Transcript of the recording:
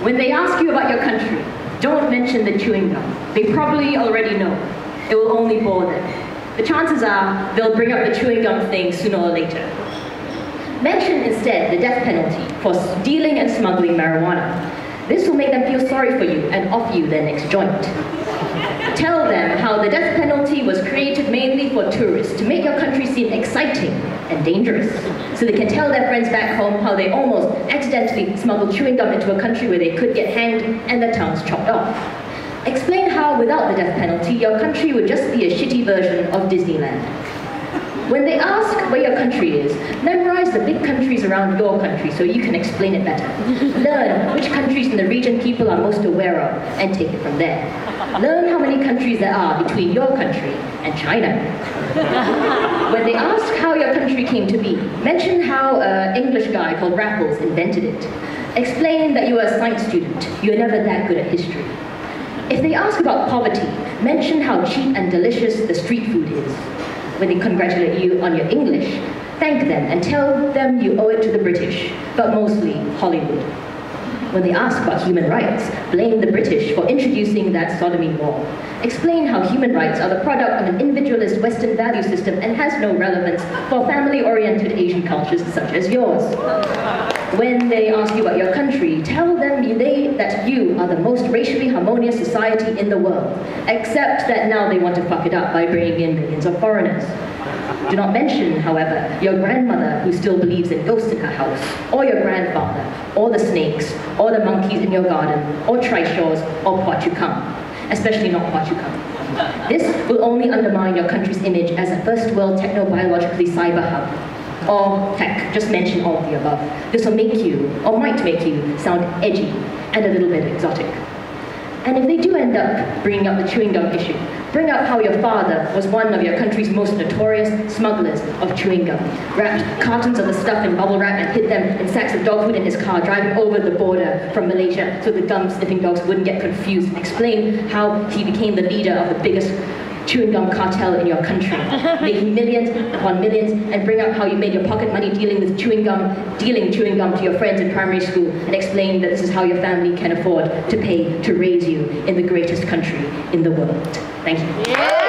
When they ask you about your country, don't mention the chewing gum. They probably already know. It will only bore them. The chances are they'll bring up the chewing gum thing sooner or later. Mention instead the death penalty for dealing and smuggling marijuana. This will make them feel sorry for you and offer you their next joint. Tell them how the death penalty was created mainly for tourists to make your country seem exciting and dangerous, so they can tell their friends back home how they almost accidentally smuggled chewing gum into a country where they could get hanged and their tongues chopped off. Explain how without the death penalty, your country would just be a shitty version of Disneyland. When they ask where your country is, memorize the big countries around your country so you can explain it better. Learn which countries in the region people are most aware of and take it from there. Learn how many countries there are between your country and China. When they ask how your country came to be, mention how an English guy called Raffles invented it. Explain that you were a science student. You're never that good at history. If they ask about poverty, mention how cheap and delicious the street food is. When they congratulate you on your English, thank them and tell them you owe it to the British, but mostly Hollywood. When they ask about human rights, blame the British for introducing that sodomy law. Explain how human rights are the product of an individualist Western value system and has no relevance for family-oriented Asian cultures such as yours. When they ask you about your country, tell them that you are the most racially harmonious society in the world, except that now they want to fuck it up by bringing in millions of foreigners. Do not mention, however, your grandmother who still believes in ghosts in her house, or your grandfather, or the snakes, or the monkeys in your garden, or trishaws, or Poitou-Kham, especially not Poitou-Kham. This will only undermine your country's image as a first-world techno-biologically cyber hub. Or, heck, just mention all of the above. This will make you, or might make you, sound edgy and a little bit exotic. And if they do end up bringing up the chewing gum issue, bring up how your father was one of your country's most notorious smugglers of chewing gum, wrapped cartons of the stuff in bubble wrap and hid them in sacks of dog food in his car, driving over the border from Malaysia so the gum-sniffing dogs wouldn't get confused. Explain how he became the leader of the biggest chewing gum cartel in your country, making millions upon millions, and bring up how you made your pocket money dealing chewing gum to your friends in primary school, and explain that this is how your family can afford to pay to raise you in the greatest country in the world. Thank you. Yeah.